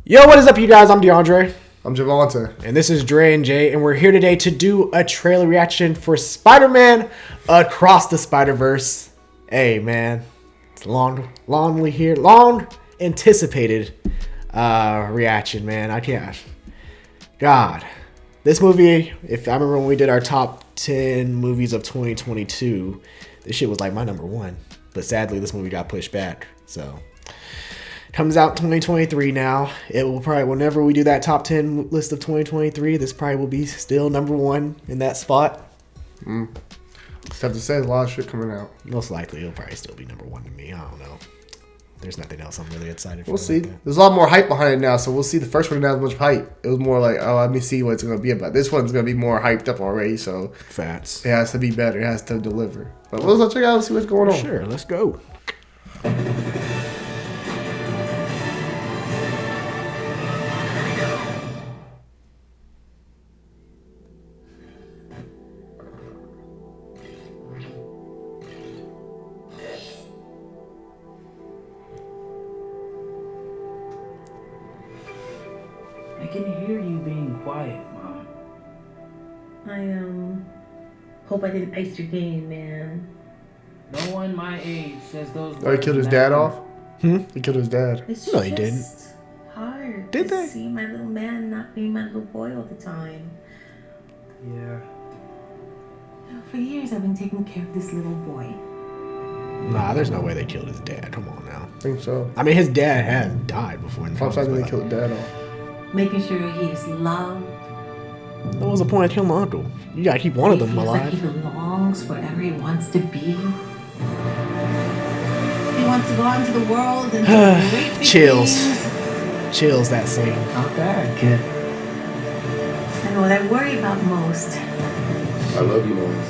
Yo, what is up, you guys? I'm DeAndre. I'm Javante. And this is Dre and Jay, and we're here today to do a trailer reaction for Spider-Man Across the Spider-Verse. Hey, man. It's long anticipated reaction, man. I can't. God. This movie, if I remember when we did our top 10 movies of 2022, this shit was like my number one. But sadly, this movie got pushed back, so... Comes out 2023 now. It will probably, whenever we do that top 10 list of 2023, this probably will be still number one in that spot. Just have to say, a lot of shit coming out. Most likely, it'll probably still be number one to me. I don't know. There's nothing else I'm really excited for. We'll see. There's a lot more hype behind it now, so we'll see. The first one didn't have much hype. It was more like, oh, let me see what it's going to be about. This one's going to be more hyped up already, so Facts. It has to be better. It has to deliver. But let's check out and see what's going on. Sure, let's go. I can hear you being quiet, Mom. I hope I didn't ice your game, man. No one my age says those words. Oh, he killed his dad off? He killed his dad. It's No, he just didn't. hard Did to they? see my little man not being my little boy all the time. Yeah. You know, for years I've been taking care of this little boy. Nah, there's no way they killed his dad. Come on now. I think so. I mean, his dad has died before. Sometimes they killed the dad off. Making sure he's loved. What was the point of killing my uncle? You gotta keep one of them He feels like alive. he belongs wherever he wants to be. He wants to go out into the world and do great big Chills. things. Chills, that scene. Not bad, kid. And what I worry about most I love you, Lawrence.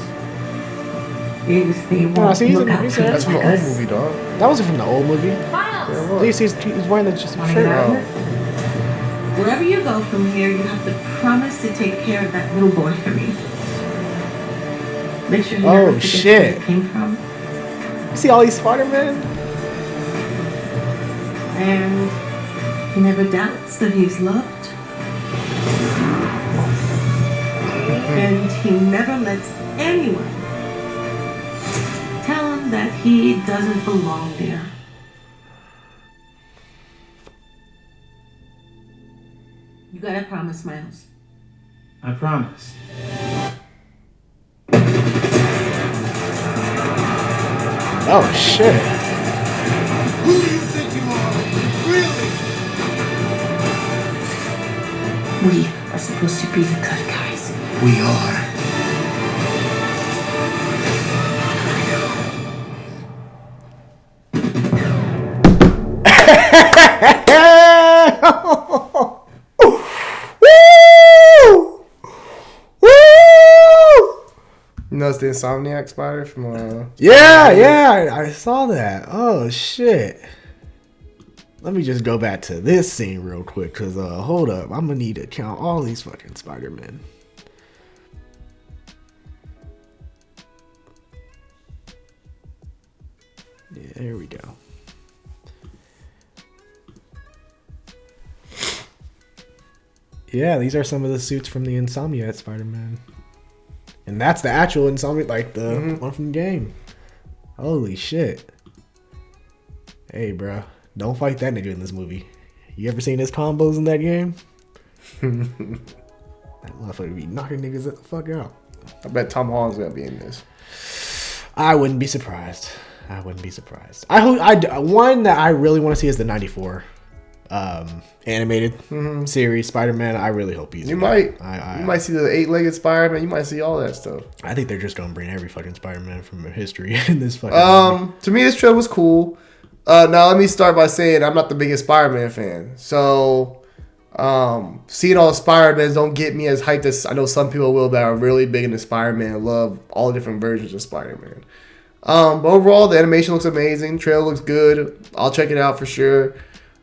is they Oh, won't see, he's look a- out he's for a- you That's from the like old us. movie, dog. That wasn't from the old movie. Miles, Yeah, it At was. least he's wearing the just wanna get out shirt. of here? Wherever you go from here, you have to promise to take care of that little boy for me. Make sure he Oh, never forgets shit. where he came from. You see all these Spider-Man? And he never doubts that he's loved. And he never lets anyone tell him that he doesn't belong there. You gotta promise, Miles. I promise. Oh shit. Who do you think you are? Really? We are supposed to be the good guys. We are. Woo! Woo! You know it's the Insomniac spider from Yeah, I saw that. Oh shit. Let me just go back to this scene real quick, cause hold up, I'm gonna need to count all these fucking Spider-Men. Yeah, here we go. Yeah, these are some of the suits from the Insomniac Spider-Man. And that's the actual Insomniac, like the one from the game. Holy shit. Hey, bro. Don't fight that nigga in this movie. You ever seen his combos in that game? That motherfucker be knocking niggas the fuck out. I bet Tom Holland's gonna be in this. I wouldn't be surprised. I wouldn't be surprised. I hope one that I really want to see is the 94 animated series Spider-Man. I really hope he's You in might. it. You might see the 8-legged Spider-Man. You might see all that stuff. I think they're just gonna bring every fucking Spider-Man from history in this fucking movie. To me, this trailer was cool. Now let me start by saying I'm not the biggest Spider-Man fan, so seeing all the Spider-Mans don't get me as hyped as I know some people will that are really big into Spider-Man, love all the different versions of Spider-Man. But overall, the animation looks amazing. Trailer looks good. I'll check it out for sure.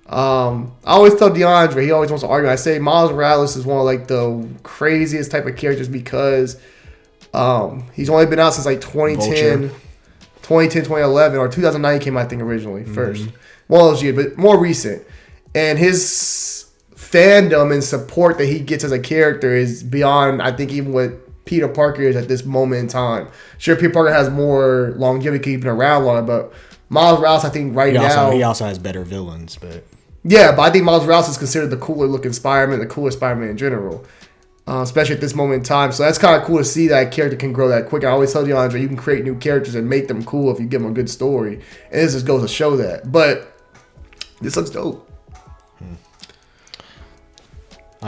I always tell DeAndre, he always wants to argue. I say Miles Morales is one of like the craziest type of characters because he's only been out since like 2010, Vulture. 2010, 2011, or 2009 came out, I think, originally, first. One of those years, but more recent. And his fandom and support that he gets as a character is beyond, I think, even what Peter Parker is at this moment in time. Sure, Peter Parker has more longevity, keeping around longer, but Miles Morales, I think he also has better villains, but yeah, but I think Miles Morales is considered the cooler looking Spider-Man, the cooler Spider-Man in general, especially at this moment in time. So that's kind of cool to see that character can grow that quick. I always tell you, Andre, you can create new characters and make them cool if you give them a good story, and this just goes to show that. But this looks dope.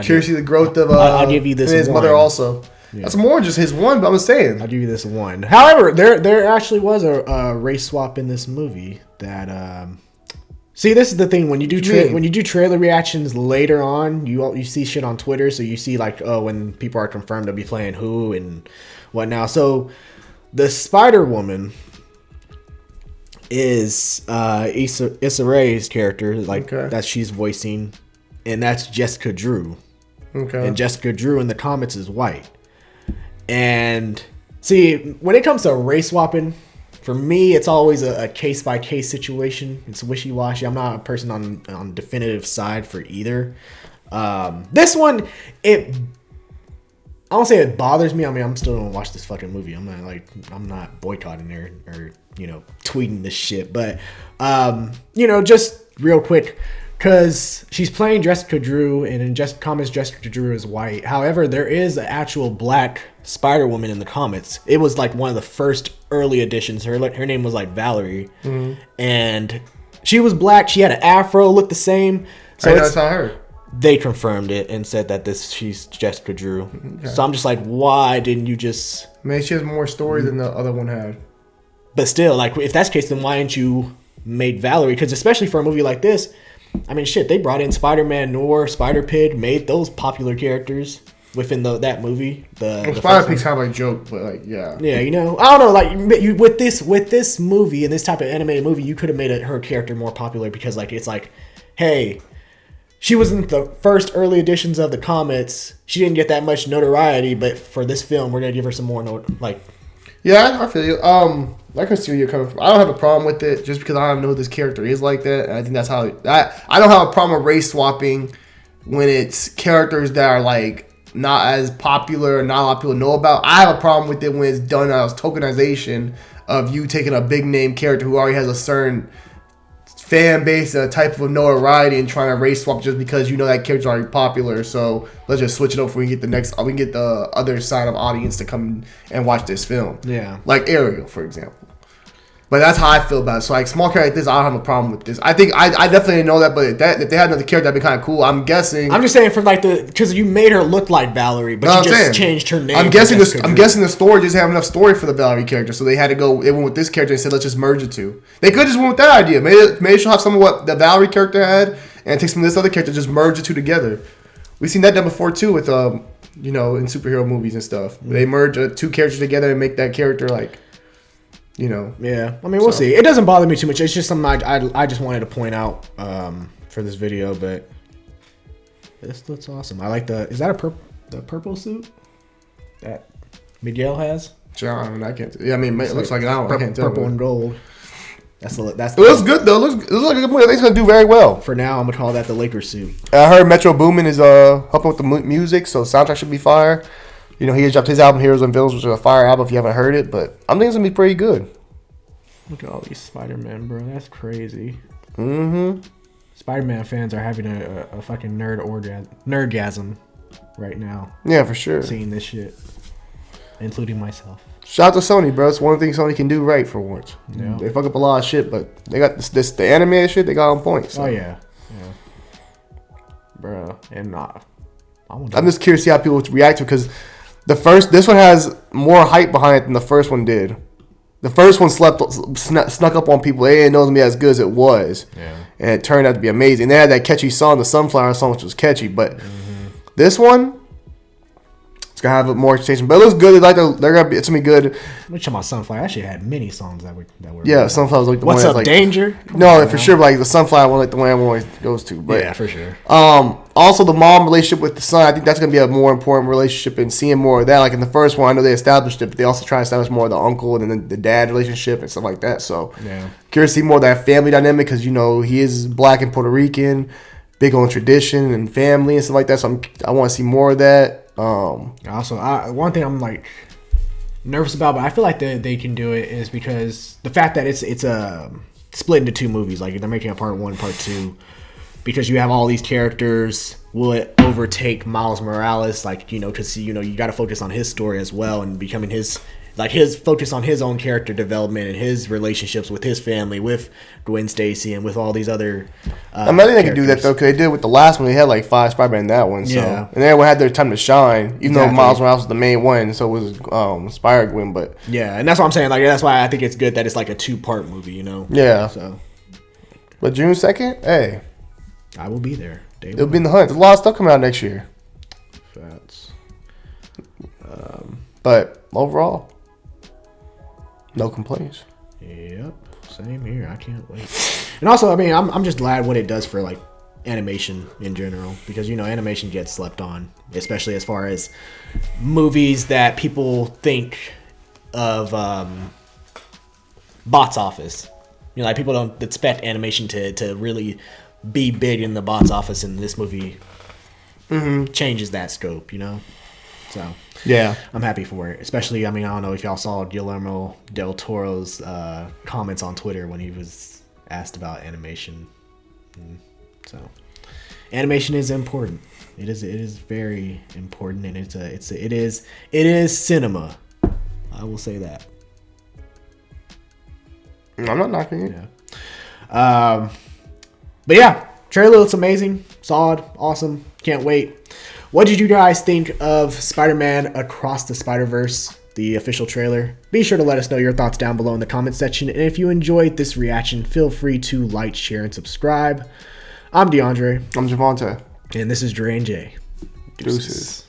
Curious to see the growth of I'll give you this his one. mother also. Yeah. That's more than just his one, but I'm just saying. I'll give you this one. However, there actually was a race swap in this movie that. See, this is the thing when you do trailer reactions later on, you see shit on Twitter, so you see like when people are confirmed to be playing who and what now. So the Spider Woman is Issa Rae's character, that she's voicing, and that's Jessica Drew. Okay. And Jessica Drew in the comics is white. And see, when it comes to race swapping, for me, it's always a case-by-case situation. It's wishy-washy. I'm not a person on definitive side for either. This one, I don't say it bothers me. I mean, I'm still gonna watch this fucking movie. I'm not boycotting her or tweeting this shit. But just real quick, because she's playing Jessica Drew, and in comics, Jessica Drew is white. However, there is an actual black Spider-Woman in the comics. It was like one of the first early editions. Her name was like Valerie, and she was black. She had an afro, looked the same. So that's not her. They confirmed it and said that she's Jessica Drew. Okay. So I'm just like, why didn't you just? Maybe she has more story than the other one had. But still, like, if that's the case, then why didn't you made Valerie? Because especially for a movie like this, I mean, shit, they brought in Spider-Man Noir, Spider-Pig, made those popular characters within that movie. The Spider-Pig's kind of like a joke, but like, yeah. Yeah, I don't know, like, with this movie and this type of animated movie, you could have made her character more popular because, like, it's like, hey, she was in the first early editions of the comics. She didn't get that much notoriety, but for this film, we're gonna give her some more Yeah, I feel you. Like I see where you're coming from. I don't have a problem with it just because I don't know who this character is like that. And I think that's how I don't have a problem with race swapping when it's characters that are like not as popular or not a lot of people know about. I have a problem with it when it's done as tokenization of you taking a big name character who already has a certain fan base, a type of notoriety, and trying to race swap just because you know that character's already popular. So let's just switch it up. We can get the other side of audience to come and watch this film. Yeah, like Ariel, for example. But that's how I feel about it. So like small character like this, I don't have a problem with this. I think I definitely didn't know that, but if they had another character, that'd be kind of cool. I'm guessing. I'm just saying for like because you made her look like Valerie, but you just changed her name. I'm guessing the story just have enough story for the Valerie character, so they had to go. They went with this character and said, let's just merge the two. They could just went with that idea. Maybe she'll have some of what the Valerie character had, and take some of this other character, just merge the two together. We've seen that done before too with in superhero movies and stuff. Mm-hmm. They merge two characters together and make that character like. Yeah. I mean, we'll see. It doesn't bother me too much. It's just something I just wanted to point out for this video. But this looks awesome. I like is that the purple suit that Miguel has? John, I can't. Yeah, I mean, it looks like an owl. I can't tell. Purple and gold. It looks good though. It looks like a good movie. I think it's gonna do very well. For now, I'm gonna call that the Lakers suit. I heard Metro Boomin is helping with the music, so the soundtrack should be fire. He just dropped his album Heroes and Villains, which is a fire album if you haven't heard it, but I'm thinking it's going to be pretty good. Look at all these Spider-Man, bro. That's crazy. Mm-hmm. Spider-Man fans are having a fucking nerdgasm right now. Yeah, for sure. Seeing this shit, including myself. Shout out to Sony, bro. It's one thing Sony can do right for once. Yeah. They fuck up a lot of shit, but they got the animated shit they got on point. So. Oh, yeah. Bro, and I'm just curious to see how people react to it, because this one has more hype behind it than the first one did. The first one snuck up on people. They didn't know it was going to be as good as it was. Yeah. And it turned out to be amazing. They had that catchy song, the Sunflower song, which was catchy. But this one, it's going to have more station. But it looks good. It's going to be good. We're talking about Sunflower. I actually had many songs that were yeah, Sunflower's like the What's one Up, like, Danger? No, for sure. Like the Sunflower one, like the one everyone always goes to. But, yeah, for sure. Also, the mom relationship with the son, I think that's going to be a more important relationship, and seeing more of that. Like in the first one, I know they established it, but they also try to establish more of the uncle and then the dad relationship and stuff like that. So, yeah, curious to see more of that family dynamic, because he is black and Puerto Rican, big on tradition and family and stuff like that. So I want to see more of that. Also, one thing I'm like nervous about, but I feel like they can do it, is because the fact that it's split into 2 movies, like they're making a part 1, part 2, because you have all these characters. Will it overtake Miles Morales? Like, because you got to focus on his story as well, and becoming his focus on his own character development and his relationships with his family, with Gwen Stacy, and with all these other. I think they can do that though, because they did with the last one. They had like 5 Spider-Man in that one, so and everyone had their time to shine. Even though Miles Morales was the main one, so it was Spider-Gwen, but yeah, and that's what I'm saying. Like, that's why I think it's good that it's like a 2-part movie. Yeah. So, but June 2nd, hey, I will be there. It'll be in the hunt. There's a lot of stuff coming out next year. Facts. But overall, no complaints. Yep, same here. I can't wait. And also, I mean, I'm just glad what it does for like animation in general, because animation gets slept on, especially as far as movies that people think of box office. Like, people don't expect animation to really be big in the box office, and this movie changes that scope, So yeah, I'm happy for it. Especially, I mean, I don't know if y'all saw Guillermo del Toro's comments on Twitter when he was asked about animation. So, animation is important. It is very important, and it is cinema. I will say that. I'm not knocking it. Yeah. But yeah, trailer looks amazing, solid, awesome. Can't wait. What did you guys think of Spider-Man Across the Spider-Verse, the official trailer? Be sure to let us know your thoughts down below in the comment section. And if you enjoyed this reaction, feel free to like, share, and subscribe. I'm DeAndre. I'm Javante. And this is Dre and Jay. Deuces.